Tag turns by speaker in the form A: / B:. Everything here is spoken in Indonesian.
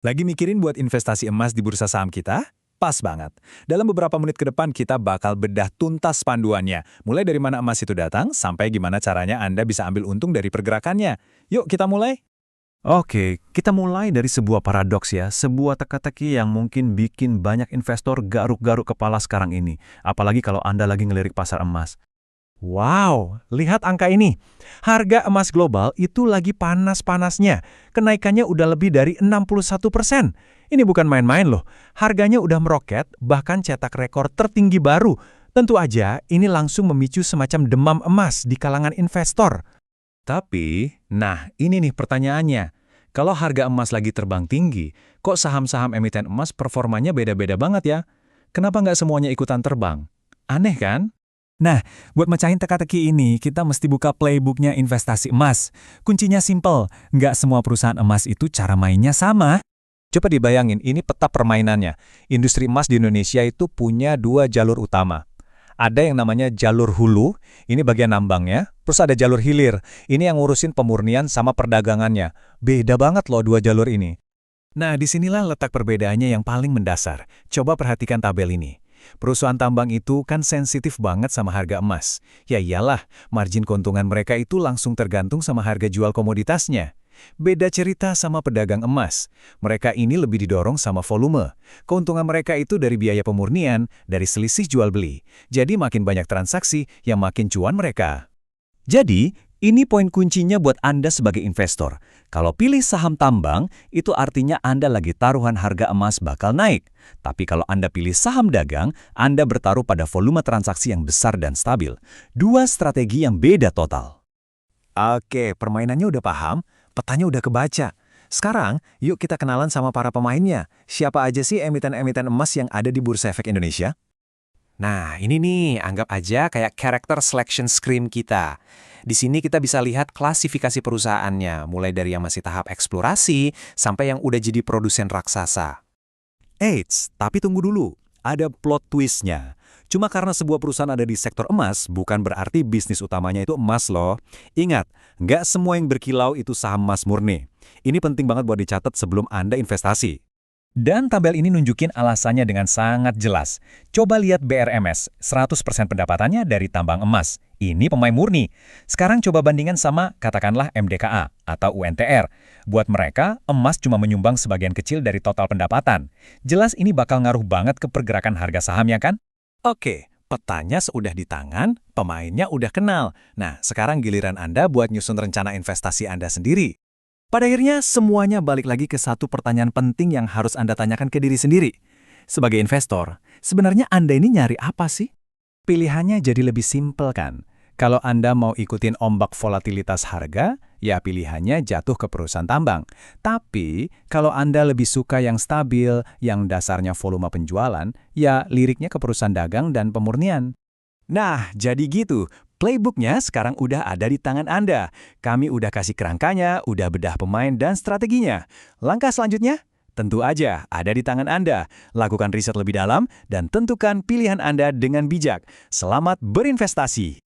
A: Lagi mikirin buat investasi emas di bursa saham kita? Pas banget. Dalam beberapa menit ke depan kita bakal bedah tuntas panduannya. Mulai dari mana emas itu datang, sampai gimana caranya Anda bisa ambil untung dari pergerakannya. Yuk kita mulai.
B: Oke, kita mulai dari sebuah paradoks ya, sebuah teka-teki yang mungkin bikin banyak investor garuk-garuk kepala sekarang ini. Apalagi kalau Anda lagi ngelirik pasar emas.
A: Wow, lihat angka ini. Harga emas global itu lagi panas-panasnya. Kenaikannya udah lebih dari 61%. Ini bukan main-main loh. Harganya udah meroket, bahkan cetak rekor tertinggi baru. Tentu aja, ini langsung memicu semacam demam emas di kalangan investor. Tapi, nah ini nih pertanyaannya. Kalau harga emas lagi terbang tinggi, kok saham-saham emiten emas performanya beda-beda banget ya? Kenapa nggak semuanya ikutan terbang? Aneh kan? Nah, buat mecahin teka-teki ini, kita mesti buka playbooknya investasi emas. Kuncinya simple, nggak semua perusahaan emas itu cara mainnya sama. Coba dibayangin, ini peta permainannya. Industri emas di Indonesia itu punya dua jalur utama. Ada yang namanya jalur hulu, ini bagian nambangnya. Terus ada jalur hilir, ini yang ngurusin pemurnian sama perdagangannya. Beda banget loh dua jalur ini. Nah, disinilah letak perbedaannya yang paling mendasar. Coba perhatikan tabel ini. Perusahaan tambang itu kan sensitif banget sama harga emas. Ya iyalah, margin keuntungan mereka itu langsung tergantung sama harga jual komoditasnya. Beda cerita sama pedagang emas. Mereka ini lebih didorong sama volume. Keuntungan mereka itu dari biaya pemurnian, dari selisih jual beli. Jadi makin banyak transaksi, yang makin cuan mereka. Jadi, ini poin kuncinya buat Anda sebagai investor. Kalau pilih saham tambang, itu artinya Anda lagi taruhan harga emas bakal naik. Tapi kalau Anda pilih saham dagang, Anda bertaruh pada volume transaksi yang besar dan stabil. Dua strategi yang beda total. Oke, permainannya udah paham, petanya udah kebaca. Sekarang, yuk kita kenalan sama para pemainnya. Siapa aja sih emiten-emiten emas yang ada di Bursa Efek Indonesia?
C: Nah, ini nih, anggap aja kayak character selection screen kita. Di sini kita bisa lihat klasifikasi perusahaannya, mulai dari yang masih tahap eksplorasi sampai yang udah jadi produsen raksasa.
A: Eits, tapi tunggu dulu. Ada plot twist-nya. Cuma karena sebuah perusahaan ada di sektor emas, bukan berarti bisnis utamanya itu emas loh. Ingat, nggak semua yang berkilau itu saham emas murni. Ini penting banget buat dicatat sebelum Anda investasi. Dan tabel ini nunjukin alasannya dengan sangat jelas. Coba lihat BRMS, 100% pendapatannya dari tambang emas. Ini pemain murni. Sekarang coba bandingkan sama katakanlah MDKA atau UNTR. Buat mereka, emas cuma menyumbang sebagian kecil dari total pendapatan. Jelas ini bakal ngaruh banget ke pergerakan harga sahamnya kan? Oke, petanya sudah di tangan, pemainnya udah kenal. Nah, sekarang giliran Anda buat nyusun rencana investasi Anda sendiri. Pada akhirnya, semuanya balik lagi ke satu pertanyaan penting yang harus Anda tanyakan ke diri sendiri. Sebagai investor, sebenarnya Anda ini nyari apa sih? Pilihannya jadi lebih simpel kan? Kalau Anda mau ikutin ombak volatilitas harga, ya pilihannya jatuh ke perusahaan tambang. Tapi, kalau Anda lebih suka yang stabil, yang dasarnya volume penjualan, ya liriknya ke perusahaan dagang dan pemurnian. Nah, jadi gitu. Playbooknya sekarang udah ada di tangan Anda. Kami udah kasih kerangkanya, udah bedah pemain dan strateginya. Langkah selanjutnya? Tentu aja ada di tangan Anda. Lakukan riset lebih dalam dan tentukan pilihan Anda dengan bijak. Selamat berinvestasi!